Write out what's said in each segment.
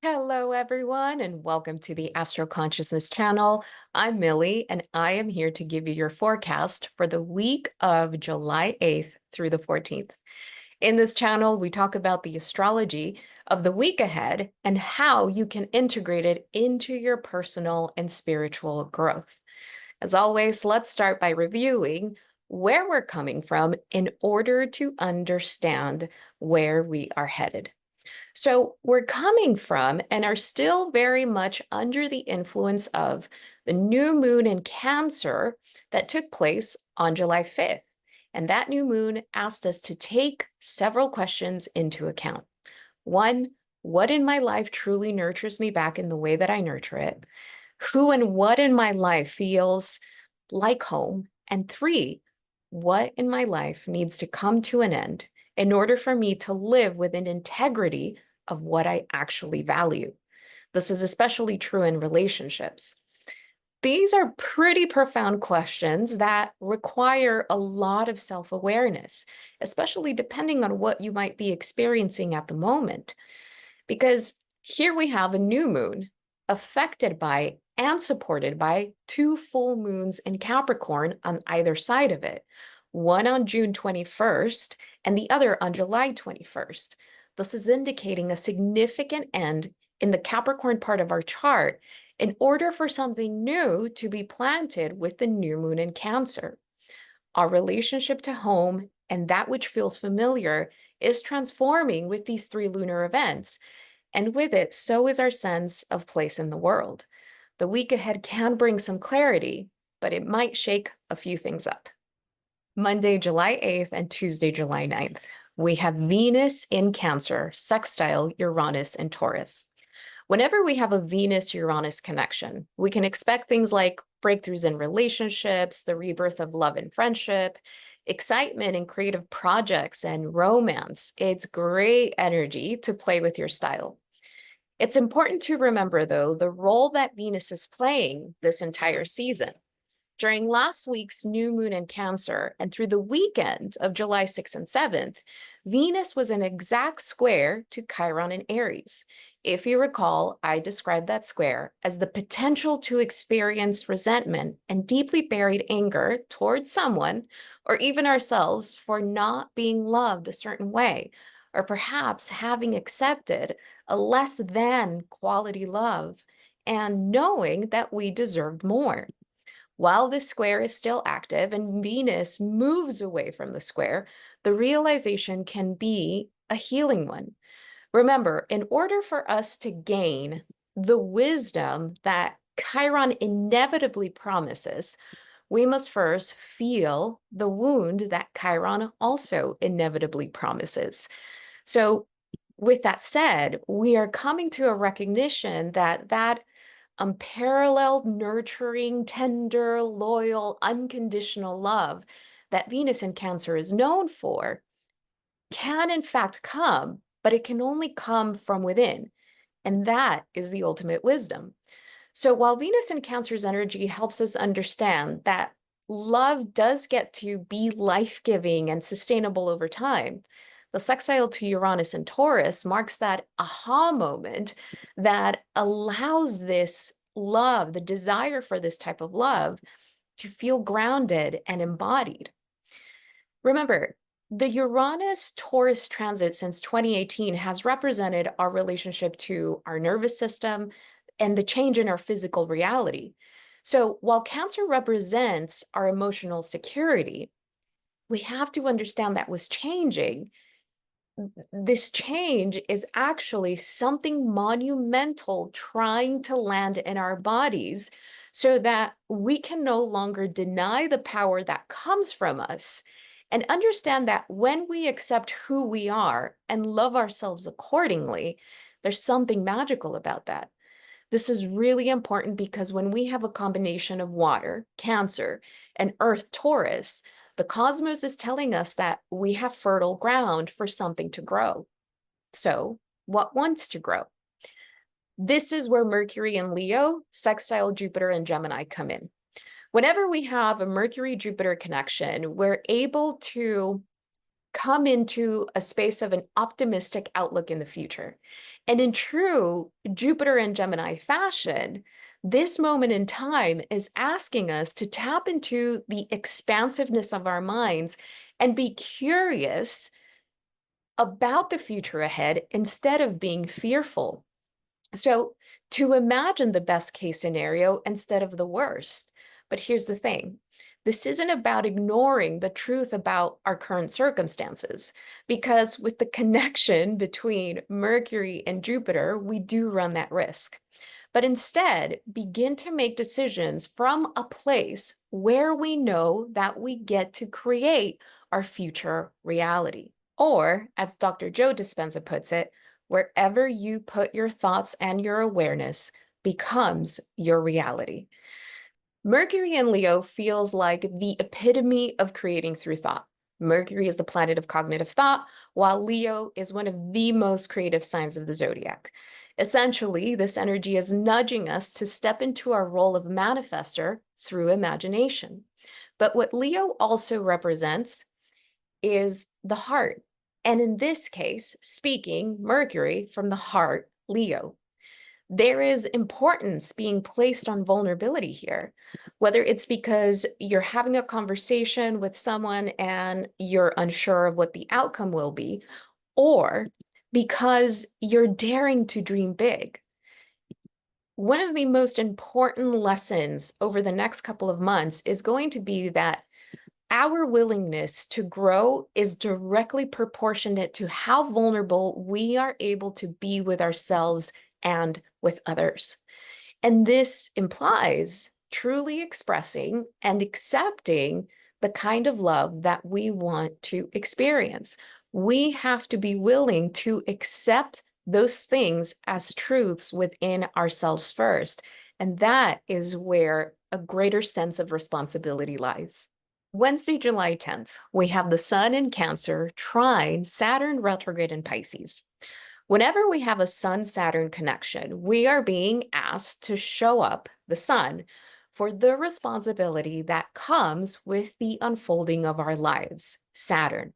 Hello, everyone, and welcome to the Astro Consciousness channel. I'm Millie, and I am here to give you your forecast for the week of July 8th through the 14th. In this channel, we talk about the astrology of the week ahead and how you can integrate it into your personal and spiritual growth. As always, let's start by reviewing where we're coming from in order to understand where we are headed. So we're coming from and are still very much under the influence of the new moon in Cancer that took place on July 5th. And that new moon asked us to take several questions into account. One, what in my life truly nurtures me back in the way that I nurture it? Who and what in my life feels like home? And three, what in my life needs to come to an end in order for me to live with an integrity of what I actually value? This is especially true in relationships. These are pretty profound questions that require a lot of self-awareness, especially depending on what you might be experiencing at the moment. Because here we have a new moon affected by and supported by two full moons in Capricorn on either side of it, one on June 21st and the other on July 21st. This is indicating a significant end in the Capricorn part of our chart in order for something new to be planted with the new moon in Cancer. Our relationship to home and that which feels familiar is transforming with these three lunar events. And with it, so is our sense of place in the world. The week ahead can bring some clarity, but it might shake a few things up. Monday, July 8th and Tuesday, July 9th, we have Venus in Cancer, sextile Uranus and Taurus. Whenever we have a Venus-Uranus connection, we can expect things like breakthroughs in relationships, the rebirth of love and friendship, excitement in creative projects, and romance. It's great energy to play with your style. It's important to remember, though, the role that Venus is playing this entire season. During last week's new moon in Cancer and through the weekend of July 6th and 7th, Venus was an exact square to Chiron in Aries. If you recall, I described that square as the potential to experience resentment and deeply buried anger towards someone or even ourselves for not being loved a certain way, or perhaps having accepted a less than quality love and knowing that we deserved more. While this square is still active and Venus moves away from the square, the realization can be a healing one. Remember, in order for us to gain the wisdom that Chiron inevitably promises, we must first feel the wound that Chiron also inevitably promises. So, with that said, we are coming to a recognition that unparalleled, nurturing, tender, loyal, unconditional love that Venus in Cancer is known for can in fact come, but it can only come from within. And that is the ultimate wisdom. So while Venus in Cancer's energy helps us understand that love does get to be life-giving and sustainable over time, the sextile to Uranus and Taurus marks that aha moment that allows this love, the desire for this type of love, to feel grounded and embodied. Remember, the Uranus-Taurus transit since 2018 has represented our relationship to our nervous system and the change in our physical reality. So while Cancer represents our emotional security, we have to understand that was changing. This change is actually something monumental trying to land in our bodies so that we can no longer deny the power that comes from us and understand that when we accept who we are and love ourselves accordingly, there's something magical about that. This is really important because when we have a combination of water, Cancer, and Earth, Taurus, the cosmos is telling us that we have fertile ground for something to grow. So, what wants to grow? This is where Mercury and Leo, sextile Jupiter and Gemini come in. Whenever we have a Mercury-Jupiter connection, we're able to come into a space of an optimistic outlook in the future. And in true Jupiter and Gemini fashion, this moment in time is asking us to tap into the expansiveness of our minds and be curious about the future ahead instead of being fearful. So, to imagine the best case scenario instead of the worst. But here's the thing, this isn't about ignoring the truth about our current circumstances, because with the connection between Mercury and Jupiter, we do run that risk. But instead, begin to make decisions from a place where we know that we get to create our future reality. Or, as Dr. Joe Dispenza puts it, wherever you put your thoughts and your awareness becomes your reality. Mercury in Leo feels like the epitome of creating through thought. Mercury is the planet of cognitive thought, while Leo is one of the most creative signs of the zodiac. Essentially, this energy is nudging us to step into our role of manifester through imagination. But what Leo also represents is the heart. And in this case, speaking Mercury from the heart, Leo. There is importance being placed on vulnerability here, whether it's because you're having a conversation with someone and you're unsure of what the outcome will be, or because you're daring to dream big. One of the most important lessons over the next couple of months is going to be that our willingness to grow is directly proportionate to how vulnerable we are able to be with ourselves and with others. And this implies truly expressing and accepting the kind of love that we want to experience. We have to be willing to accept those things as truths within ourselves first. And that is where a greater sense of responsibility lies. Wednesday, July 10th, we have the Sun in Cancer trine Saturn retrograde in Pisces. Whenever we have a Sun-Saturn connection, we are being asked to show up the Sun for the responsibility that comes with the unfolding of our lives, Saturn.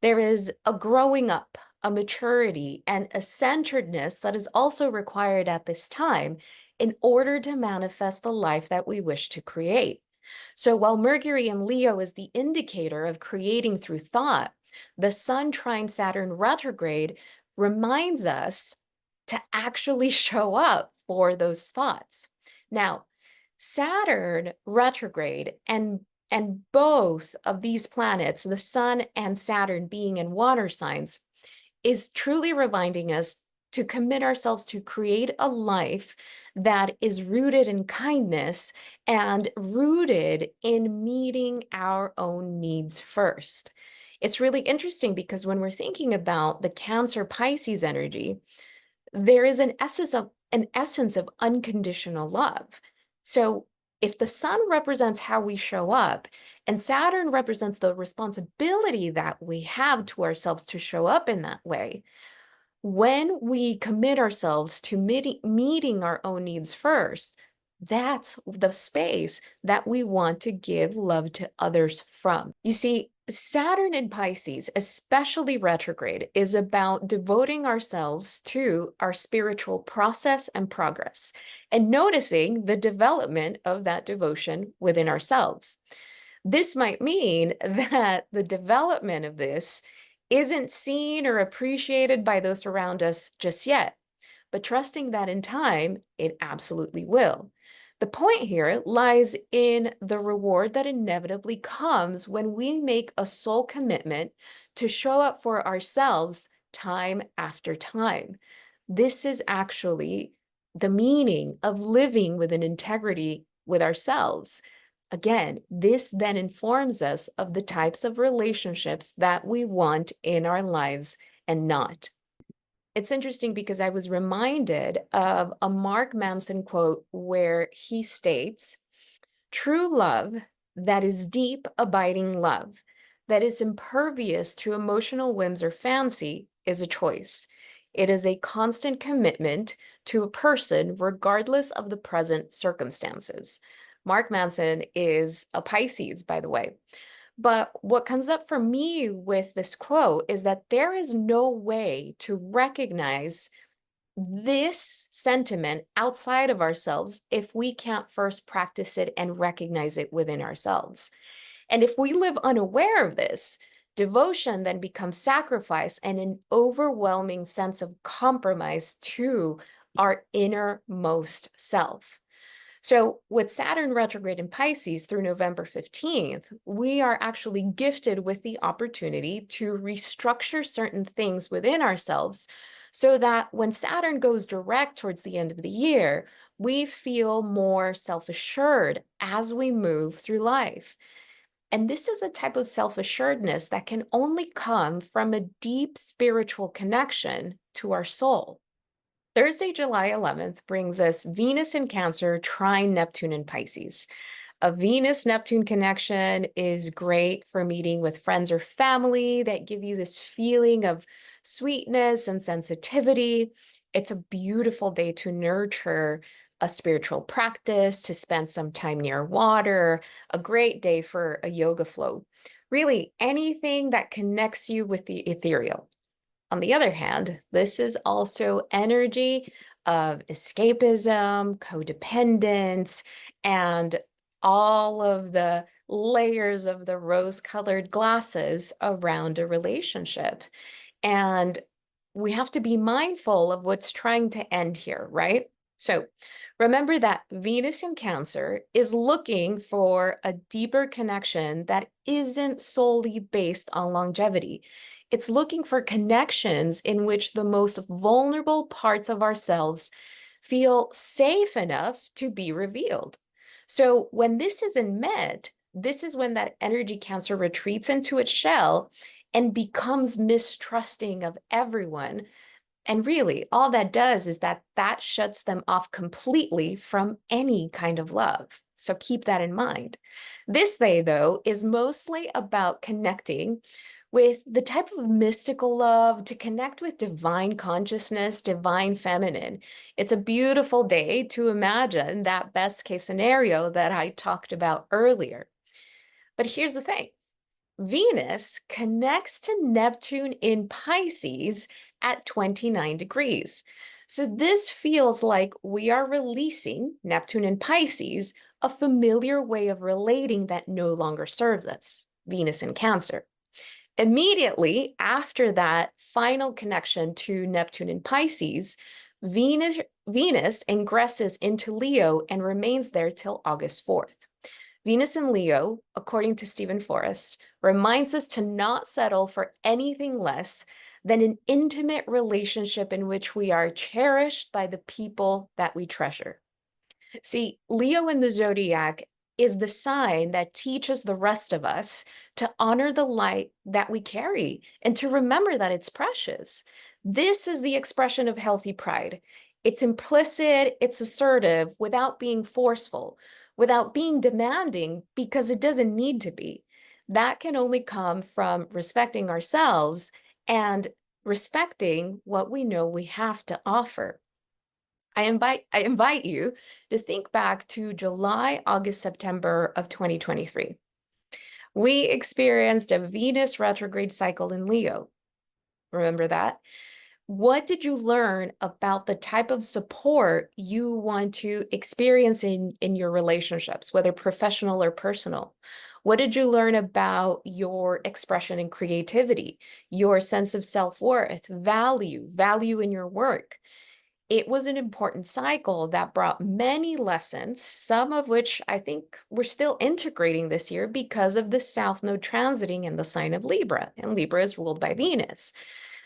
There is a growing up, a maturity, and a centeredness that is also required at this time in order to manifest the life that we wish to create. So while Mercury in Leo is the indicator of creating through thought, the Sun trine Saturn retrograde reminds us to actually show up for those thoughts. Now, Saturn retrograde and both of these planets, the Sun and Saturn being in water signs, is truly reminding us to commit ourselves to create a life that is rooted in kindness and rooted in meeting our own needs first. It's really interesting because when we're thinking about the Cancer Pisces energy, there is an essence of unconditional love. So if the Sun represents how we show up and Saturn represents the responsibility that we have to ourselves to show up in that way, when we commit ourselves to meeting our own needs first, that's the space that we want to give love to others from. You see, Saturn in Pisces, especially retrograde, is about devoting ourselves to our spiritual process and progress and noticing the development of that devotion within ourselves. This might mean that the development of this isn't seen or appreciated by those around us just yet, but trusting that in time, it absolutely will. The point here lies in the reward that inevitably comes when we make a soul commitment to show up for ourselves time after time. This is actually the meaning of living with an integrity with ourselves. Again, this then informs us of the types of relationships that we want in our lives and not. It's interesting because I was reminded of a Mark Manson quote where he states, "True love, that is deep, abiding love, that is impervious to emotional whims or fancy, is a choice. It is a constant commitment to a person regardless of the present circumstances." Mark Manson is a Pisces, by the way. But what comes up for me with this quote is that there is no way to recognize this sentiment outside of ourselves if we can't first practice it and recognize it within ourselves. And if we live unaware of this, devotion then becomes sacrifice and an overwhelming sense of compromise to our innermost self. So, with Saturn retrograde in Pisces through November 15th, we are actually gifted with the opportunity to restructure certain things within ourselves so that when Saturn goes direct towards the end of the year, we feel more self assured as we move through life. And this is a type of self assuredness that can only come from a deep spiritual connection to our soul. Thursday, July 11th brings us Venus in Cancer trine Neptune in Pisces. A Venus Neptune connection is great for meeting with friends or family that give you this feeling of sweetness and sensitivity. It's a beautiful day to nurture a spiritual practice, to spend some time near water, a great day for a yoga flow. Really, anything that connects you with the ethereal. On the other hand, this is also energy of escapism, codependence, and all of the layers of the rose-colored glasses around a relationship. And we have to be mindful of what's trying to end here, right? So remember that Venus in Cancer is looking for a deeper connection that isn't solely based on longevity. It's looking for connections in which the most vulnerable parts of ourselves feel safe enough to be revealed. So when this isn't met, this is when that energy Cancer retreats into its shell and becomes mistrusting of everyone. And really, all that does is that shuts them off completely from any kind of love. So keep that in mind. This day, though, is mostly about connecting with the type of mystical love to connect with divine consciousness, divine feminine. It's a beautiful day to imagine that best case scenario that I talked about earlier. But here's the thing. Venus connects to Neptune in Pisces at 29 degrees. So this feels like we are releasing Neptune in Pisces, a familiar way of relating that no longer serves us, Venus in Cancer. Immediately after that final connection to Neptune in Pisces, Venus ingresses into Leo and remains there till August 4th. Venus in Leo, according to Stephen Forrest, reminds us to not settle for anything less than an intimate relationship in which we are cherished by the people that we treasure. See, Leo in the zodiac is the sign that teaches the rest of us to honor the light that we carry and to remember that it's precious. This is the expression of healthy pride. It's implicit, it's assertive without being forceful, without being demanding, because it doesn't need to be. That can only come from respecting ourselves and respecting what we know we have to offer. I invite you to think back to July, August, September of 2023. We experienced a Venus retrograde cycle in Leo. Remember that? What did you learn about the type of support you want to experience in your relationships, whether professional or personal? What did you learn about your expression and creativity, your sense of self-worth, value in your work? It was an important cycle that brought many lessons, some of which I think we're still integrating this year because of the South Node transiting in the sign of Libra, and Libra is ruled by Venus.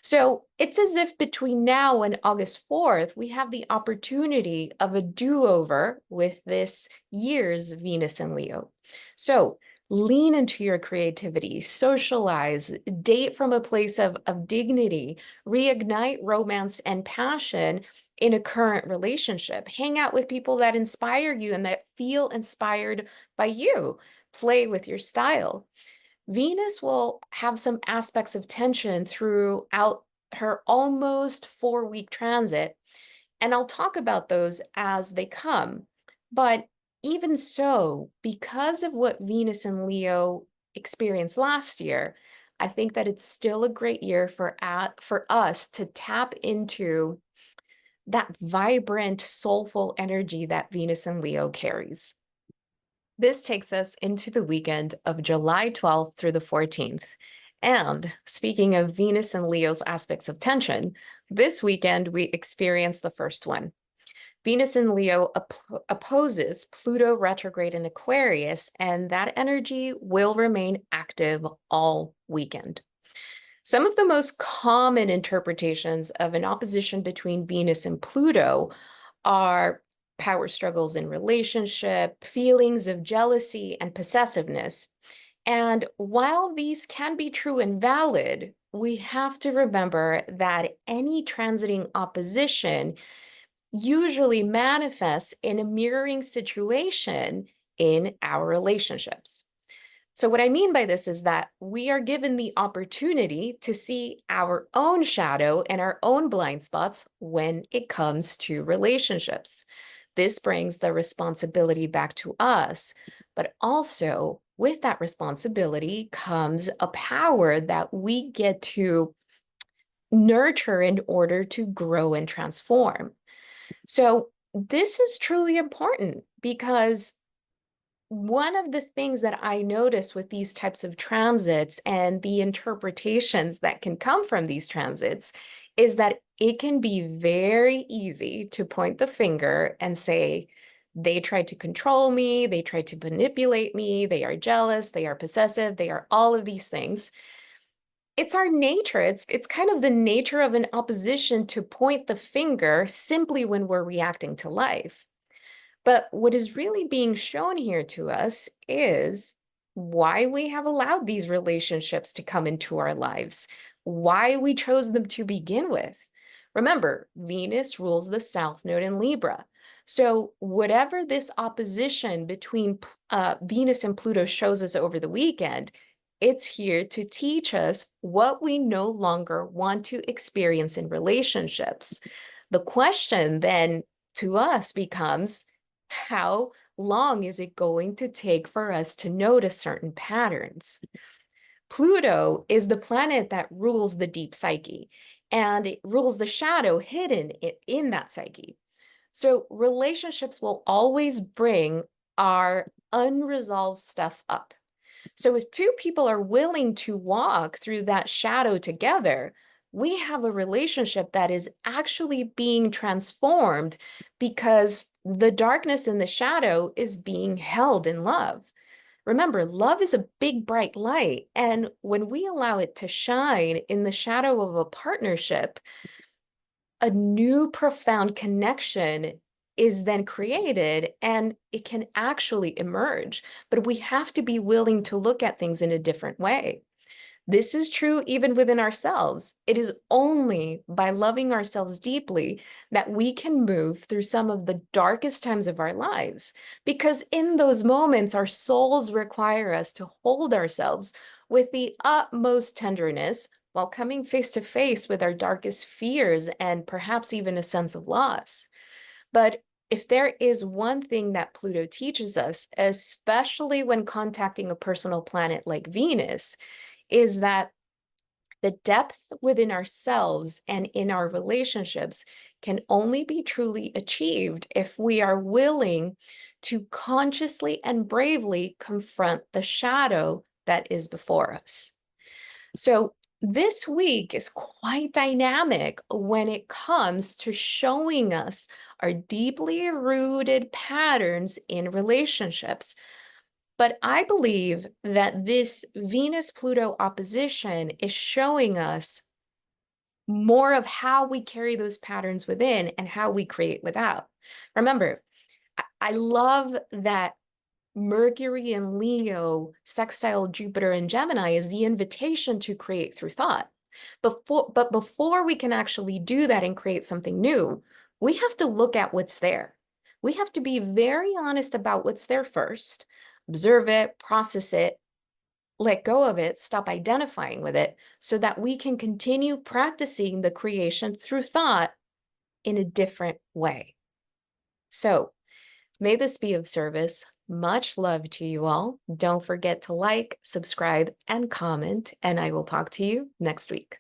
So it's as if between now and August 4th, we have the opportunity of a do-over with this year's Venus and Leo. So lean into your creativity, socialize, date from a place of dignity, reignite romance and passion in a current relationship. Hang out with people that inspire you and that feel inspired by you. Play with your style. Venus will have some aspects of tension throughout her almost 4-week transit, and I'll talk about those as they come. But even so, because of what Venus and Leo experienced last year, I think that it's still a great year for us to tap into that vibrant, soulful energy that Venus and Leo carries. This takes us into the weekend of July 12th through the 14th. And speaking of Venus and Leo's aspects of tension, this weekend we experience the first one. Venus in Leo opposes Pluto retrograde in Aquarius, and that energy will remain active all weekend. Some of the most common interpretations of an opposition between Venus and Pluto are power struggles in relationship, feelings of jealousy and possessiveness. And while these can be true and valid, we have to remember that any transiting opposition usually manifests in a mirroring situation in our relationships. So, what I mean by this is that we are given the opportunity to see our own shadow and our own blind spots when it comes to relationships. This brings the responsibility back to us, but also with that responsibility comes a power that we get to nurture in order to grow and transform. So, this is truly important because one of the things that I notice with these types of transits and the interpretations that can come from these transits is that it can be very easy to point the finger and say, they tried to control me, they tried to manipulate me, they are jealous, they are possessive, they are all of these things. It's our nature. It's kind of the nature of an opposition to point the finger simply when we're reacting to life. But what is really being shown here to us is why we have allowed these relationships to come into our lives, why we chose them to begin with. Remember, Venus rules the South Node in Libra. So, whatever this opposition between Venus and Pluto shows us over the weekend, it's here to teach us what we no longer want to experience in relationships. The question then to us becomes, how long is it going to take for us to notice certain patterns? Pluto is the planet that rules the deep psyche, and it rules the shadow hidden in that psyche. So relationships will always bring our unresolved stuff up. So if two people are willing to walk through that shadow together, we have a relationship that is actually being transformed because the darkness in the shadow is being held in love. Remember, love is a big, bright light. And when we allow it to shine in the shadow of a partnership, a new profound connection is then created and it can actually emerge. But we have to be willing to look at things in a different way. This is true even within ourselves. It is only by loving ourselves deeply that we can move through some of the darkest times of our lives. Because in those moments, our souls require us to hold ourselves with the utmost tenderness while coming face to face with our darkest fears and perhaps even a sense of loss. But if there is one thing that Pluto teaches us, especially when contacting a personal planet like Venus, is that the depth within ourselves and in our relationships can only be truly achieved if we are willing to consciously and bravely confront the shadow that is before us. So, this week is quite dynamic when it comes to showing us our deeply rooted patterns in relationships. But I believe that this Venus-Pluto opposition is showing us more of how we carry those patterns within and how we create without. Remember, I love that Mercury and Leo sextile Jupiter and Gemini is the invitation to create through thought. But before we can actually do that and create something new, we have to look at what's there. We have to be very honest about what's there first, observe it, process it, let go of it, stop identifying with it, so that we can continue practicing the creation through thought in a different way. So, may this be of service. Much love to you all. Don't forget to like, subscribe, and comment, and I will talk to you next week.